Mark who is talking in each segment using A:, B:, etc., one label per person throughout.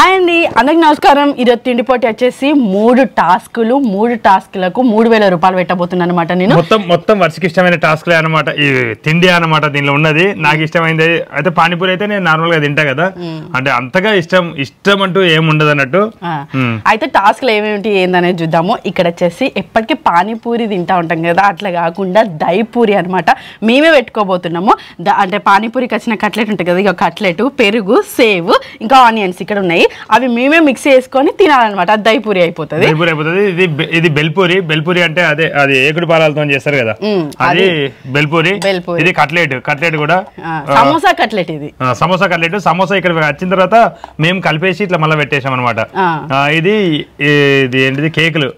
A: Hi అండి, అందరికి నమస్కారం. ఈరోజు తిండిపోటీ వచ్చేసి 3 టాస్కులు, 3 టాస్కులకు 3000 రూపాయలు పెట్టబోతున్నాను అనమాట. నేను
B: మొత్తం వర్షకి ఇష్టమైన టాస్క్లే అనమాట. ఈ తిండి అనమాట దీనిలో ఉన్నది. నాకు ఇష్టమైంది అయితే పానీపూరి అయితే నేను నార్మల్ గా తింటా కదా, అంటే అంతగా ఇష్టం అంటూ ఏముండదు అన్నట్టు.
A: అయితే టాస్క్లు ఏమేమిటి ఏందనేది చూద్దాము. ఇక్కడ వచ్చేసి ఎప్పటికీ పానీపూరి తింటా ఉంటాం కదా, అట్లా కాకుండా దైపూరి అనమాట మేమే పెట్టుకోబోతున్నాము. అంటే పానీపూరికి వచ్చిన కట్లెట్ ఉంటుంది కదా, ఇక కట్లెట్, పెరుగు, సేవ్, ఇంకా ఆనియన్స్ ఇక్కడ ఉన్నాయి. అవి మేమే మిక్స్ చేసుకొని తినాలన్నమాట. అది దైపూరి అయిపోతుంది.
B: ఇది బెల్పూరి అంటే అదే, అది ఏకుడు పాలతో చేస్తారు కదా, అది బెల్పూరి. ఇది కట్లెట్ కూడా
A: సమోసా కట్లెట్. ఇది
B: సమోసా కట్లెట్. సమోసా ఇక్కడ వచ్చిన తర్వాత మేము కలిపేసి ఇట్లా మళ్ళీ పెట్టేసాం అనమాట. ఇది ఏంటిది, కేకులు,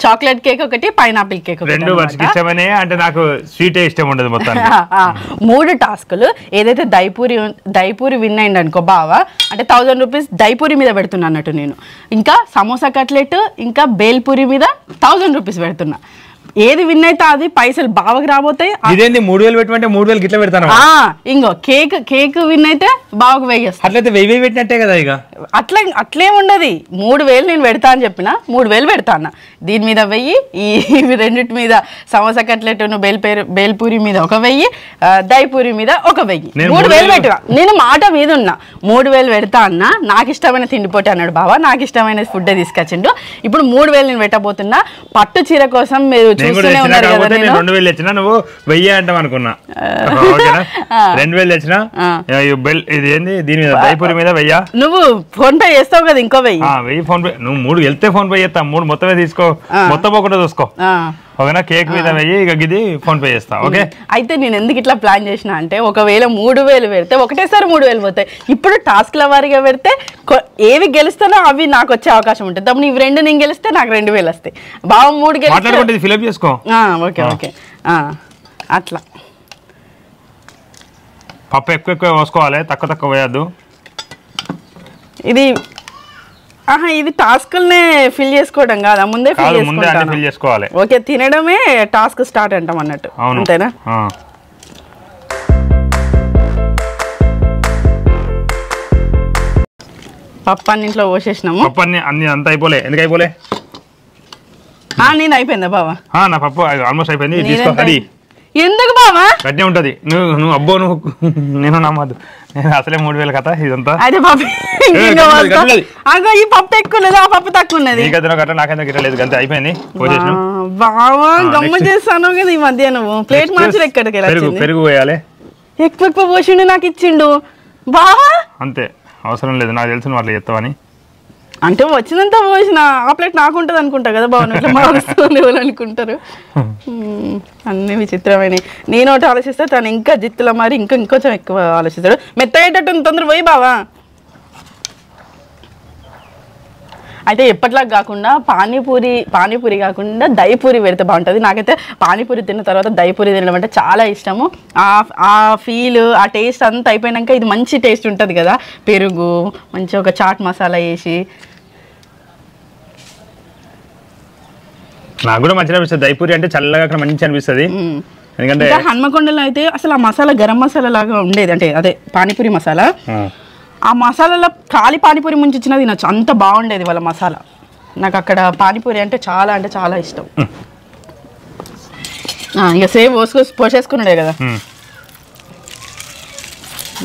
A: చాక్లెట్ కేక్ ఒకటి, పైనాపిల్ కేక్ ఒకటి.
B: 2 వర్షకి ఇష్టమనే, అంటే నాకు స్వీటే ఇష్టం ఉండదు మొత్తం.
A: 3 టాస్కులు. ఏదైతే దైపూరి విన్ అయింది అనుకో బావా, అంటే 1000 రూపీస్ దైపూరి మీద పెడుతున్నా అన్నట్టు నేను. ఇంకా సమోసా కట్లెట్, ఇంకా బేల్పూరి మీద 1000 రూపీస్ పెడుతున్నా. ఏది విన్ అయితే అది పైసలు బావకి రాబోతాయి.
B: ఇదేంది 3000 పెట్టమంటే 3000 గిట్లా పెడతాను.
A: ఇంకో కేక్ విన్ అయితే బావకు 1000.
B: అట్లయితే 1000 పెట్టినట్టే కదా. ఇక
A: అట్లేం ఉండదు. 3000 నేను పెడతా అని చెప్పిన, 3000 పెడతా అన్న. దీని మీద 1000, ఈ రెండింటి మీద సమోసా కట్లెట్, బేల్పూరి మీద 1000, దైపూరి మీద 1000. 3000 పెట్టినా. నేను మాట మీద ఉన్నా. 3000 పెడతా అన్న. నాకు ఇష్టమైన తిండిపోటీ అన్నాడు బావ, నాకు ఇష్టమైన ఫుడ్ తీసుకొచ్చిండు. ఇప్పుడు 3000 నేను పెట్టబోతున్నా. పట్టు చీర కోసం మీరు
B: 2000 తెచ్చినా, నువ్వు 1000 అంటాం అనుకున్నా. 2000 తెచ్చినా. ఇది ఏంది, దీని మీద దైపూరి మీద 1000.
A: నువ్వు ఫోన్ పే చేస్తావు కదా, ఇంకో
B: 1000 ఫోన్ పే. నువ్వు 3 వెళ్తే ఫోన్ పే చేస్తా, 3 మొత్తమే తీసుకో, మొత్తం ఒకటే చూసుకో. ఓకేనా? కేక్ మీద 1000, ఇక ఇది ఫోన్ పే చేస్తా. ఓకే. అయితే
A: నేను ఎందుకు ఇట్లా ప్లాన్ చేసిన అంటే, ఒకవేళ 3000 పెడితే ఒకటేసారి 3000 పోతాయి. ఇప్పుడు టాస్క్ల వారీగా పెడితే ఏవి గెలుస్తానో అవి నాకు వచ్చే అవకాశం ఉంటుంది. తప్పుడు ఇవి 2 నేను గెలిస్తే నాకు 2000 వస్తాయి. బావ 3
B: గెలిస్తే ఫిలప్ చేసుకో.
A: ఓకే అట్లా.
B: పప్పు ఎక్కువ పోసుకోవాలి, తక్కువ పోయద్దు.
A: ఇది టాస్క్లనే ఫిల్ చేసుకోవడం కాదా, ముందే ఫిల్
B: చేసుకోవాలి.
A: ఓకే, తినడమే టాస్క్ స్టార్ట్ అంటాం అన్నట్టు, అంతేనా? పప్పు అన్నింట్లో పోసేసినాము.
B: పప్పు అన్ని అంత అయిపోలే. ఎందుకు అయిపోలే?
A: నేను అయిపోయిందా బావా?
B: నా పప్పు ఆల్మోస్ట్ అయిపోయింది. తీసుకో.
A: ఎందుకు బావా?
B: గట్టిగా ఉంటది. నువ్వు అబ్బో, నేను నమ్మద్దు. నేను అసలే 3000 కదా ఇదంతా.
A: అయితే పప్పు ఈ పప్పు ఎక్కువ లేదు, ఆ పప్పు తక్కువ ఉన్నది.
B: నాకెందుకు గిట్టలేదు, అంతే అయిపోయింది.
A: బావా గమ్మ చేస్తాను కదా ఈ మధ్య. నువ్వు ప్లేట్ మార్చి ఎక్కడికి
B: పెరుగు పోయాలి.
A: ఎక్కువ పోసిండు, నాకు ఇచ్చిండు బావా.
B: అంతే, అవసరం లేదు. నాకు తెలుసు నువ్వు అట్లా చెప్తావని.
A: అంటే వచ్చినంత పోసిన ఆ ప్లేట్ నాకు ఉంటుంది అనుకుంటా కదా బావ, ఇట్లా మారుస్తుంది అనుకుంటారు. అన్ని విచిత్రమైన. నేను ఒకటి ఆలోచిస్తే తను ఇంకా జిత్తుల మరి ఇంకొంచెం ఎక్కువ ఆలోచిస్తాడు. మెత్తయ్యేటట్టు తొందర పోయి బావా. అయితే ఎప్పటిలాగా కాకుండా పానీపూరి కాకుండా దైపూరి పెడితే బాగుంటుంది. నాకైతే పానీపూరి తిన్న తర్వాత దైపూరి తినడం అంటే చాలా ఇష్టము. ఆ ఫీల్, ఆ టేస్ట్ అంతా అయిపోయినాక ఇది మంచి టేస్ట్ ఉంటుంది కదా. పెరుగు మంచి ఒక చాట్ మసాలా వేసి.
B: నాకు కూడా మంచిగా అనిపిస్తుంది. దైపూరి అంటే చల్లగా అక్కడ మంచి అనిపిస్తుంది. ఎందుకంటే
A: హన్మకొండలో అయితే అసలు ఆ మసాలా గరం మసాలా లాగా ఉండేది, అంటే అదే పానీపూరి మసాలా. ఆ మసాలాలో ఖాళీ పానీపూరి ముంచి ఇచ్చినా తినచ్చు, అంత బాగుండేది వాళ్ళ మసాలా. నాకు అక్కడ పానీపూరి అంటే చాలా ఇష్టం. ఇక సేవ్ పోసేసుకున్నాడే కదా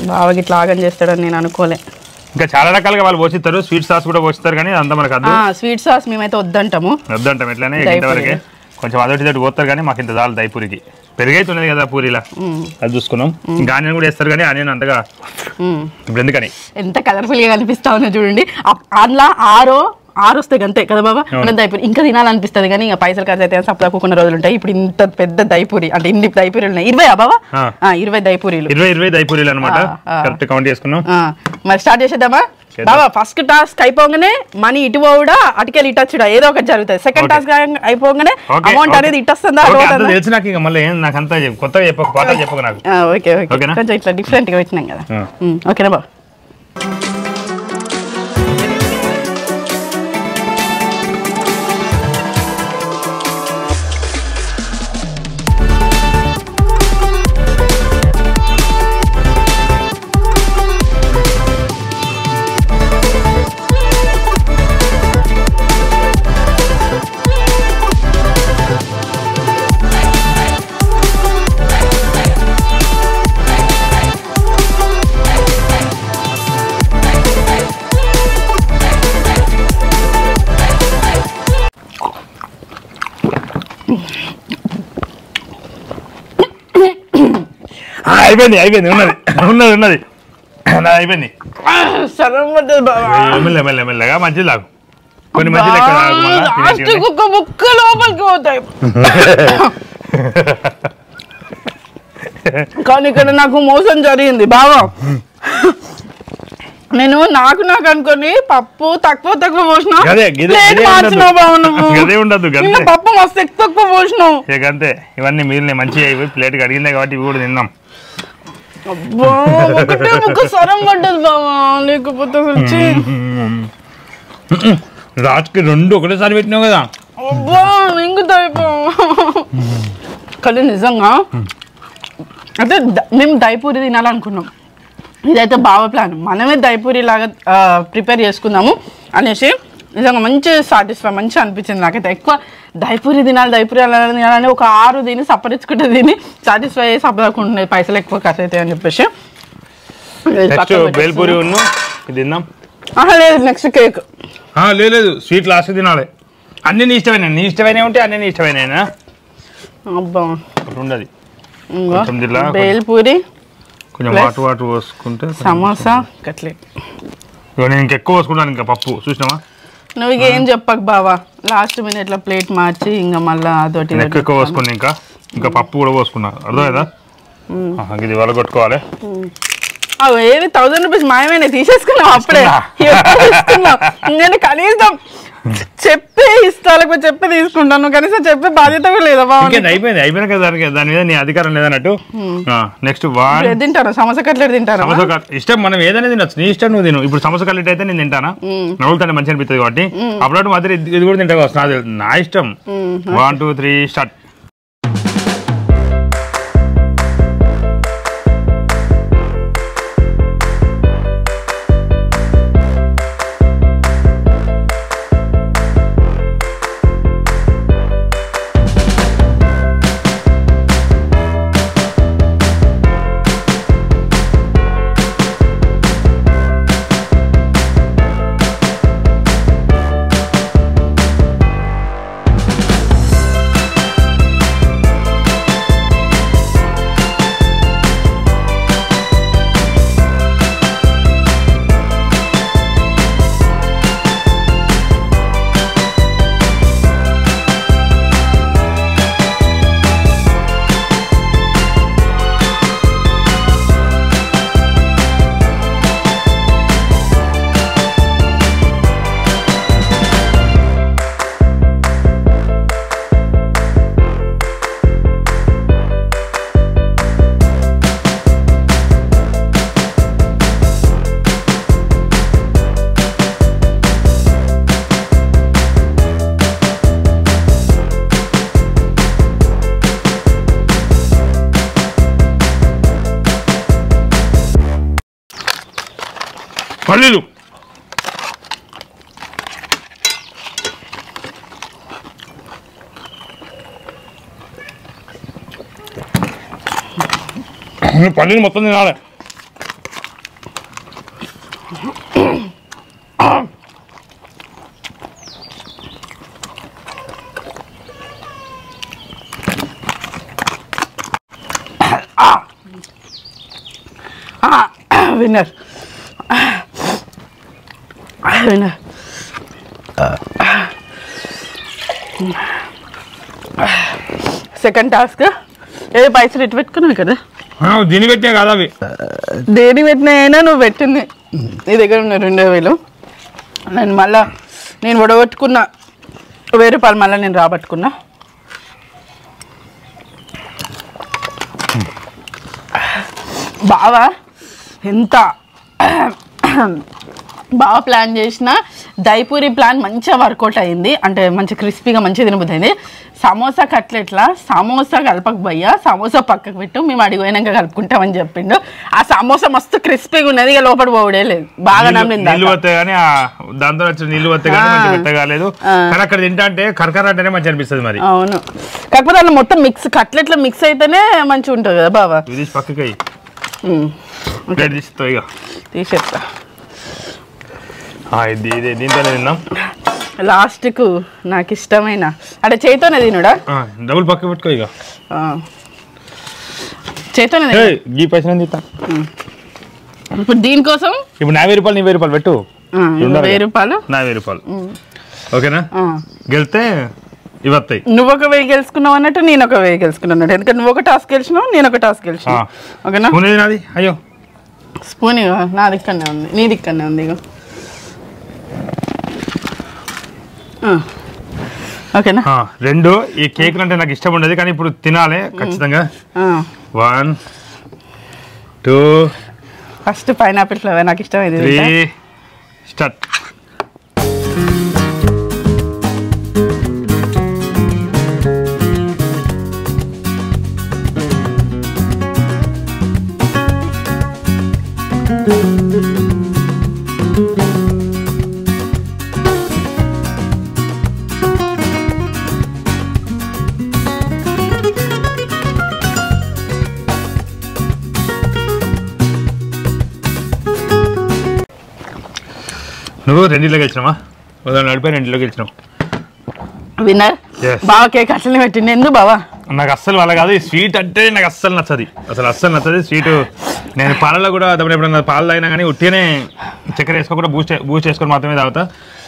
A: బావకి, ఇట్లా ఆగం చేస్తాడని నేను అనుకోలే.
B: ఇంకా చాలా రకాలుగా వాళ్ళు పోసిస్తారు. స్వీట్ సాస్ కూడా పోస్తారు, కానీ అంతా మనకు
A: స్వీట్ సాస్ మేమైతే వద్దంటాం.
B: ఎట్లనే ఇంతవరకే కొంచెం అదొకటి పోస్తారు, కానీ మాకు ఇంత చాలు. దైపూరికి పెరుగైతున్నది కదా పూరిలా, అది చూసుకున్నాం. ఇంకా ఆనియన్ కూడా వేస్తారు, కానీ ఆనియన్ అంతగా ఇప్పుడు ఎందుకని. ఎంత
A: కలర్ఫుల్ గా కనిపిస్తా ఉన్నా చూడండి. అందులో 6 వస్తాయి అంతే కదా బాబా. దైపూరి ఇంకా తినాలనిపిస్తుంది, కానీ ఇంకా పైసలు ఖర్చు అయితే సప్లకున్న రోజులు ఉంటాయి. ఇప్పుడు ఇంత పెద్ద దైపూరి, అంటే ఇన్ని దైపూరీలు ఉన్నాయి. 20 బాబా? 20 దైపూరీలు.
B: 20 దైపూరీలు అనమాట. కరెక్ట్ కౌంట్ చేసుకున్నాం.
A: మరి స్టార్ట్ చేసేద్దామా బాబా? ఫస్ట్ టాస్క్ అయిపోగానే మనీ ఇటు పోవుడా, అటుకెళ్ళి ఇటు వచ్చుడా, ఏదో ఒకటి జరుగుతుంది. సెకండ్ టాస్క్ అయిపోగానే అమౌంట్ అనేది ఇటు వస్తుందా?
B: నాకంతా కొత్తగా చెప్పక, పాటలు చెప్పక నాకు.
A: ఓకే కొంచెం ఇట్లా డిఫరెంట్ గా వచ్చినాం కదా. ఓకేనా బాబా?
B: అయిపోయింది ఉన్నది అయిపోయింది. మెల్లగా మంచిది లాగు కొన్ని మంచి
A: ముక్క లోపలికి పోతాయి. కానీ ఇక్కడ నాకు మోసం జరిగింది బావా. నేను నాకు అనుకొని పప్పు తక్కువ పోసినా మార్చినావు బావ. నువ్వు పప్పు మస్తు తక్కువ పోసినావు.
B: అంతే ఇవన్నీ మిగిలిన మంచిగా ప్లేట్ అడిగిందే కాబట్టి ఇవి కూడా తిన్నాం.
A: అబ్బా ఒకటే ముక్క సరం పడ్డది బావా. లేకపోతే
B: రాజుకి 2 ఒకటేసారి పెట్టినావు కదా.
A: అబ్బా మింగుతాయి. కానీ నిజంగా అయితే మేము దైపూరి తినాలనుకున్నాం. ఇదైతే బాగా ప్లాన్. మనమే దైపూరి లాగా ప్రిపేర్ చేసుకుందాము అనేసి నిజంగా మంచి సాటిస్ఫై మంచిగా అనిపించింది నాకైతే. ఎక్కువ దైపూరి తినాలని ఒక 6 తిని సపరించుకుంటే తిని సాటిస్ఫై అయ్యి సపడకుంటున్నాయి. పైసలు ఎక్కువ ఖర్చు అవుతాయి అని చెప్పేసి లేదు. నెక్స్ట్ కేక్
B: లేదు స్వీట్ లాస్ట్ తినాలి. అన్ని నీ ఇష్టమైన ఉంటే అన్ని నీ ఇష్టమైన.
A: అబ్బా
B: ఉండదు
A: బేల్పూరి
B: కొంచెం వాటర్ పోసుకుంటే
A: సమోసా కట్లెట్.
B: నేను ఇంకెక్కువ పోసుకుంటాను. ఇంకా పప్పు చూసినావా
A: నువ్వు ఇక ఏం చెప్పకు బావా. లాస్ట్ మినిట్లో ప్లేట్ మార్చి ఇంకా మళ్ళీ అదొకటి
B: ఎక్కువ పోసుకుని ఇంకా పప్పు కూడా పోసుకున్నా. అర్థమైందా? ఇది వల్ల కొట్టుకోవాలి.
A: అవి ఏవి 1000 రూపీస్ మాయమైనా తీసేసుకున్నావు అప్పుడే. నేను కనీసం చెప్పి ఇస్తా లేకపోతే చెప్పి తీసుకుంటాను. కనీసం చెప్పే బాధ్యత కూడా లేదా బావ.
B: అయిపోయినా కదా దాని మీద నీ అధికారం లేదన్నట్టు. నెక్స్ట్
A: తింటాను సమోసా కట్లెట్ తింటాను.
B: ఇష్టం మనం ఏదైనా తినచ్చు. నీ ఇష్టం నువ్వు తిను. ఇప్పుడు సమోసా కట్లెట్ అయితే నేను తింటానా నవ్వులుతానే మంచి అనిపిస్తుంది కాబట్టి అప్పుడు మాత్రం ఇది కూడా తింటా కావచ్చు. నా ఇష్టం. 1 2 3 స్టార్ట్. పల్లీలు పల్లీలు మొత్తం తినాలి.
A: విన్నర్ సెకండ్ టాస్క్ ఏదో పైసలు ఎటు పెట్టుకున్నావు కదా.
B: దీని పెట్టినా కదా అవి
A: దేని పెట్టినా నువ్వు పెట్టింది నీ దగ్గర ఉన్న 2000. నేను వడగొట్టుకున్న 1000 రూపాయలు మళ్ళీ నేను రాబట్టుకున్నా. బావా ఎంత బాగా ప్లాన్ చేసిన దైపూరి ప్లాన్ మంచిగా వర్కౌట్ అయింది. అంటే మంచి క్రిస్పీగా మంచిగా తినబోతుంది. సమోసా కట్లెట్లా సమోసా కలపకపోయా సమోసా పక్కకు పెట్టు మేము అడిగిపోయినాక కలుపుకుంటామని చెప్పిండు. ఆ సమోసా మస్తు క్రిస్పీగా ఉన్నది. ఇక లోపల పోవడే లేదు. బాగా నమ్మింది.
B: దాంతో నీళ్ళు వస్తే కాలేదు. అక్కడ తింటా అంటే కరకర అంటేనే మంచి అనిపిస్తుంది మరి.
A: అవును కాకపోతే అలా మొత్తం మిక్స్ కట్లెట్లా మిక్స్ అయితేనే మంచిగా ఉంటుంది కదా బాబా.
B: పక్కకి
A: తీసేస్తా.
B: దీంతోనే తిన్నాం.
A: లాస్ట్కు నాకు ఇష్టమైన అంటే చేయితోనే తినుడా.
B: డబుల్ పక్క పెట్టుకో. ఇక
A: చేతోనే
B: ఈ పైసలు తీస్తా.
A: ఇప్పుడు దీనికోసం
B: ఇప్పుడు 50 రూపాయలు, నీ 1000 రూపాయలు పెట్టు.
A: 1000 రూపాయలు,
B: నా 1000 రూపాయలు. ఓకేనా? గెలిస్తే ఇవి వస్తాయి.
A: నువ్వు ఒక 1000 గెలుచుకున్నావు అన్నట్టు నేను ఒక 1000 గెలుచుకున్నాను అన్నట్టు. ఎందుకంటే నువ్వు ఒక టాస్క్ గెలిచినావు, నేను ఒక టాస్క్ గెలిచిన. ఓకేనా?
B: నాది. అయ్యో
A: స్పూన్ ఇగో నా దిక్కనే ఉంది, నీ దిక్కనే ఉంది. ఇగో ఓకేనా?
B: 2 ఈ కేకులు అంటే నాకు ఇష్టం ఉండదు, కానీ ఇప్పుడు తినాలి ఖచ్చితంగా. 1 2
A: ఫస్ట్ పైనాపిల్ ఫ్లేవర్ నాకు ఇష్టమైంది.
B: 3 స్టార్ట్. నువ్వు 2 గెలిచినావా? నడిపోయి 2 గెలిచినావు.
A: విన్నర్ బావ కేక్ అట్లనే పెట్టింది. ఎందుకు బావా?
B: నాకు అస్సలు వాళ్ళ కాదు. ఈ స్వీట్ అంటే నాకు అస్సలు నచ్చది, అస్సలు నచ్చది స్వీట్. నేను పాలలో కూడా ఎప్పుడైనా పాలు తాగినా కానీ ఉట్టినే చక్కెర వేసుకోకుండా బూస్ట్ చేసుకొని మాత్రమే తాగుతా.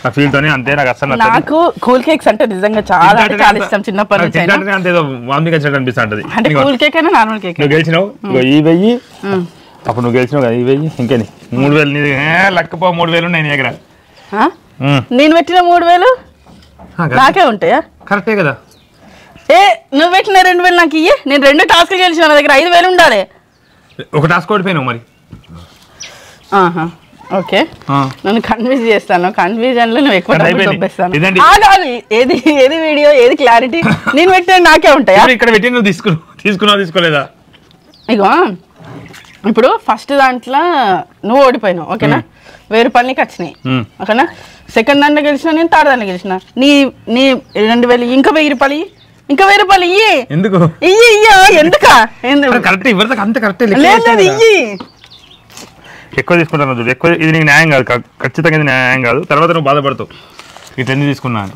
B: ఆ ఫీల్ తోనే అంతే. నాకు అస్సలు నచ్చదు.
A: నాకు కూల్ కేక్స్ అంటే నిజంగా చాలా ఇష్టం. చిన్నప్పటి నుంచి
B: అంతే వామిగా వచ్చినట్టు అనిపిస్తా ఉంటది.
A: అంటే కూల్ కేక్ అయినా నార్మల్ కేక్.
B: నువ్వు గెలిచినావు. ఈ 1000 అప్పుడు నువ్వు గెలిచినావు కదా, ఈ 1000 ఇంకేని 3000 నీది. లెక్కపో 3000 ఉన్నాయి నీ దగ్గర.
A: నేను పెట్టిన 3000 నాకే ఉంటాయా?
B: కరెక్టే కదా.
A: నువ్వు పెట్టిన 2000 నాకు ఇయ్యి. నేను 2 టాస్క్లు గెలిచిన, నా దగ్గర 5000 ఉండాలి.
B: ఒక టాస్క్ ఓడిపోయినావు మరి.
A: ఓకే, నన్ను కన్ఫ్యూజ్ చేస్తాను. కన్ఫ్యూజన్ లో నువ్వు ఎక్కువ చూపిస్తాను. ఏది వీడియో, ఏది క్లారిటీ? నేను పెట్టిన నాకే ఉంటాయా?
B: ఇక్కడ పెట్టి నువ్వు తీసుకున్నావు తీసుకోలేదా?
A: ఇగో ఇప్పుడు ఫస్ట్ దాంట్లో నువ్వు ఓడిపోయినావు. ఓకేనా? 1000 రూపాయలు నీకు వచ్చినాయి. ఓకేనా? సెకండ్ దాంట్లో గెలిచిన, నేను థర్డ్ దాంట్లో గెలిచిన. నీ 2000 ఇంకా 1000 రూపాయలు, ఇంకా 1000 రూపాయలు ఇయ్యి.
B: ఎందుకు
A: ఇయ్యి? ఎందుకా?
B: కరెక్ట్ ఇవ్వదు అంతే. కరెక్ట్
A: లేదు, ఇయ్యి.
B: ఎక్కువ తీసుకుంటాను చూడు. ఎక్కువ ఇది నీకు న్యాయం కాదు, ఖచ్చితంగా ఇది న్యాయం కాదు. తర్వాత నువ్వు బాధపడతావు ఇట్లా ఎందుకు తీసుకున్నాను.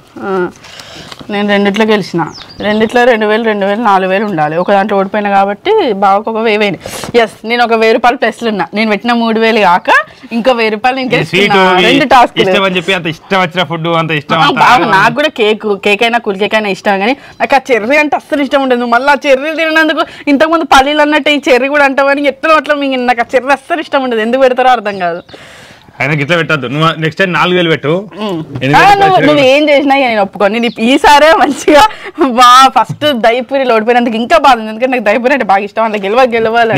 A: నేను 2 గెలిచిన. 2 2000 4000 ఉండాలి. ఒక దాంట్లో ఓడిపోయినా కాబట్టి బావకు ఒక 1000. ఎస్, నేను ఒక 1000 రూపాయలు ప్లస్లు ఉన్నా. నేను పెట్టిన 3000 కాక ఇంకా 1000 రూపాయలు నేను గెలిచిన. 2 టాస్క్
B: ఇష్టం అని చెప్పి అంత ఇష్టం వచ్చిన ఫుడ్ అంత ఇష్టం.
A: నాకు కూడా కేక్ అయినా కూల్ కేక్ అయినా ఇష్టం, కానీ నాకు ఆ చెర్రీ అంటే అస్సలు ఇష్టం ఉండదు. మళ్ళీ ఆ చెర్రీ తినందుకు ఇంతకుముందు పల్లీలు అన్నట్టు ఈ చెర్రీ కూడా అంటావని ఎట్లా అట్లా నాకు ఆ చెర్రీ అస్సలు ఇష్టం ఉండదు. ఎందుకు పెడతారో అర్థం కాదు.
B: అయినా గిట్లా పెట్టద్దు. నువ్వు నెక్స్ట్ టైం 4000 పెట్టు.
A: నువ్వు ఏం చేసినా నేను ఒప్పుకోను. నేను ఈసారే మంచిగా ఫస్ట్ దైపూరిలో ఓడిపోయినందుకు ఇంకా బాధ ఉంది. ఎందుకంటే నాకు దైపూరి అంటే బాగా ఇష్టం. అలా గెలవాలి.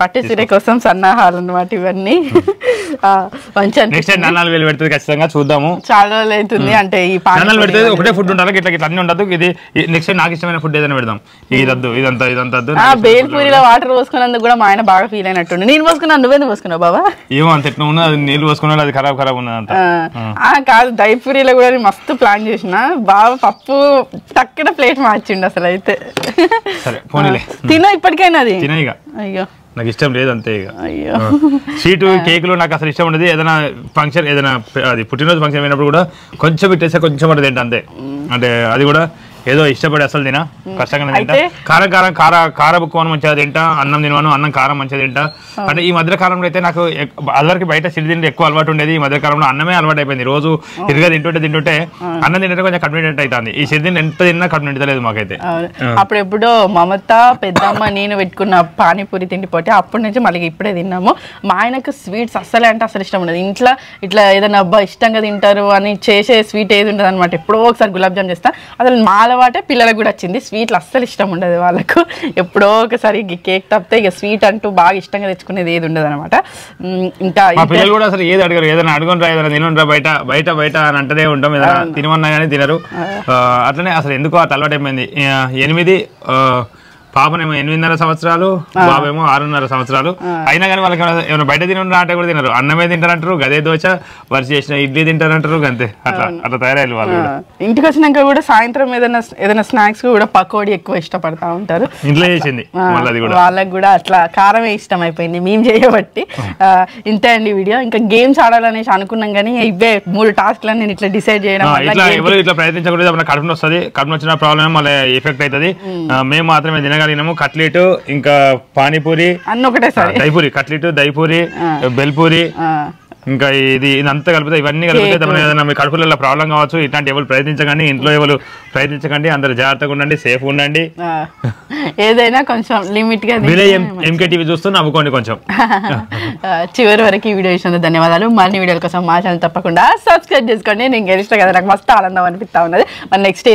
A: పట్టు చీర కోసం సన్నాహాలు అన్నమాట ఇవన్నీ. మంచిగా
B: 4000 పెడుతుంది ఖచ్చితంగా. చూద్దాము.
A: చాలా రోజులు అవుతుంది. అంటే ఈ
B: పెడితే ఒకటే ఫుడ్ ఉండాలి, ఇట్లా ఇట్లా అన్ని ఉండదు. ఇది నెక్స్ట్ టైం నాకు ఇష్టమైన ఫుడ్ ఏదైనా పెడదాం. ఇదద్దు, ఇదంతా
A: బేల్పూరిలో వాటర్ పోసుకున్నందుకు కూడా మా ఆయన బాగా ఫీల్ అయినట్టుండి. నేను పోసుకున్నా, నువ్వేందుకు పోసుకున్నావు బాబా?
B: ఏమో అంత ఎట్లా ఉన్నా, అది నీళ్ళు పోసుకున్నాడు, అది ఖరాబ్ ఉన్నదంట.
A: కాదు, దైపూరిలో కూడా మస్తు ప్లాన్ చేసిన. బాబా పప్పు టక్కున ప్లేట్ మార్చిండు అసలు. అయితే తినో ఇప్పటికైనా అది. అయ్యో
B: నాకు ఇష్టం లేదు అంతే. ఇక
A: అయ్యో
B: స్వీటు కేకులు నాకు అసలు ఇష్టం ఉండదు. ఏదైనా ఫంక్షన్, ఏదైనా అది పుట్టినరోజు ఫంక్షన్ అయినప్పుడు కూడా కొంచెం పెట్టేస్తే కొంచెం పడి తింటా అంతే. అంటే అది కూడా ఏదో ఇష్టపడి అసలు తినా, కష్టంగా తింటా. కారం ఎక్కువ మంచిగా తింటా. అన్నం తినవాను, అన్నం కారం మంచిగా తింటా. అంటే ఈ మధ్య కాలంలో అయితే నాకు అదివరకు బయట సిరి తింటే ఎక్కువ అలవాటు ఉండేది. ఈ మధ్య కాలంలో అన్నమే అలవాటు అయిపోయింది. రోజు ఇరుగా తింటుంటే అన్నం తింటే కొంచెం కన్వీనియంట్ అవుతుంది. ఈ సిరి తింటే ఎంత తిన్నా కన్వీనియంట్ లేదు మాకైతే.
A: అప్పుడు ఎప్పుడో మమత పెద్దమ్మ నేను పెట్టుకున్న పానీపూరి తిండి పోటీ అప్పటి నుంచి మళ్ళీ ఇప్పుడే తిన్నాము. మా ఆయనకు స్వీట్స్ అస్సలే అంటే అసలు ఇష్టం ఉండదు. ఇంట్లో ఇట్లా ఏదైనా అబ్బా ఇష్టంగా తింటారు అని చేసే స్వీట్ ఏది ఉండదు అనమాట. ఎప్పుడో ఒకసారి గులాబ్ జామ్ చేస్తా. అసలు మా అలవాటే పిల్లలకు కూడా వచ్చింది. స్వీట్లు అస్సలు ఇష్టం ఉండదు వాళ్ళకు. ఎప్పుడో ఒకసారి కేక్ తప్పితే ఇక స్వీట్ అంటూ బాగా ఇష్టంగా తెచ్చుకునేది ఏది ఉండదు అనమాట. ఇంకా
B: పిల్లలు కూడా అసలు ఏది అడగరు. ఏదైనా అడుగునరా, ఏదైనా తినరా, బయట అని అంటనే ఉంటాం. ఏదైనా తినమన్నా కానీ తినరు. అట్లనే అసలు ఎందుకో అట్లా అలవాటు అయిపోయింది. 8 పాపనేమో 8.5 సంవత్సరాలు, బాబేమో 6.5 సంవత్సరాలు. అయినా కానీ వాళ్ళకి ఏమైనా బయట తిన అంటే కూడా తినరు. అన్నమే తింటారంటారు, గదే దోశ వరిసి చేసిన ఇడ్లీ తింటారంటారు, అంతే. అట్లా తయారయ్యారు వాళ్ళు.
A: ఇంటికి వచ్చినాక కూడా సాయంత్రం ఏదైనా స్నాక్స్ కూడా పకోడీ ఎక్కువ ఇష్టపడతా ఉంటారు.
B: ఇంట్లో చేసింది
A: వాళ్ళకి కూడా అట్లా కారమే ఇష్టం అయిపోయింది మేము చేయబట్టి. ఇంతే అండి వీడియో. ఇంకా గేమ్స్ ఆడాలనేసి అనుకున్నాం కానీ ఇవే 3 టాస్క్లను నేను ఇట్లా డిసైడ్ చేయడం
B: ఎవరు ఇట్లా ప్రయత్నించకూడదు. మన కడుపు వస్తుంది, కడుపు వచ్చిన ప్రాబ్లమ్ మళ్ళీ ఎఫెక్ట్ అవుతుంది. మేము మాత్రమే తినగలిగినాము. కట్లెట్, ఇంకా పానీపూరి
A: అన్న ఒకటేసారి,
B: దైపూరి, కట్లెట్, దైపూరి, బెల్పూరి, ఇంకా ఇదంతా కలిపితే ఇవన్నీ కలిపితే ఏదైనా మీ కడుపులలో ప్రాబ్లం కావచ్చు. ఇట్లాంటి ఎవరు ప్రయత్నించకండి, ఇంట్లో ఎవరు ప్రయత్నించకండి. అందరు జాగ్రత్తగా ఉండండి, సేఫ్ ఉండండి.
A: ఏదైనా కొంచెం లిమిట్ గా
B: ఎంకే టీవీ చూస్తూ నవ్వుకోండి కొంచెం.
A: చివరి వరకు ఈ వీడియో చూసినందుకు ధన్యవాదాలు. మరిన్ని వీడియోల కోసం మా ఛానల్ తప్పకుండా సబ్స్క్రైబ్ చేసుకోండి. నేను గెలిచిన కదా, నాకు మస్తు ఆనందం అనిపిస్తా ఉన్నది. మరి నెక్స్ట్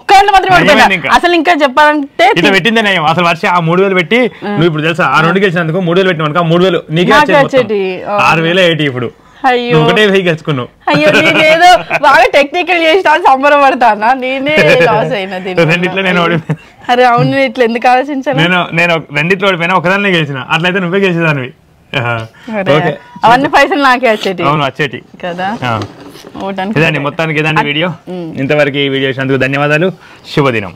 A: ఒక్కళ్ళు మాత్రం ఓడిపోయినా. అసలు ఇంకా చెప్పాలంటే
B: ఇట్లా పెట్టిందే అసలు వర్ష ఆ 3,000 పెట్టి నువ్వు ఇప్పుడు తెలుసా ఆ 2 గెలిచినందుకు 3,000 పెట్టిన 3,000 నీకే 6,000 80 ఇప్పుడు.
A: అయ్యో
B: ఒకటే గెలుచుకున్నావు.
A: అయ్యో నేనేదో బాగా టెక్నికల్ చేసిన సంబరపడతానా, నేనే లాస్ అయినది.
B: రెండిట్లో నేను ఓడిపోయాను.
A: అరే అవును, ఇట్లా ఎందుకు ఆలోచించాను.
B: నేను రెండిట్లో ఓడిపోయినా, ఒకదాన్ని గెలిచిన. అట్లయితే నువ్వే గెలిచేదానివి.
A: అవన్నీ పైసలు నాకే వచ్చేటి.
B: అవును వచ్చేటి
A: కదా.
B: ఇదండి మొత్తానికి ఇదండి వీడియో. ఇంతవరకు ఈ వీడియో చూసినందుకు ధన్యవాదాలు. శుభదినం.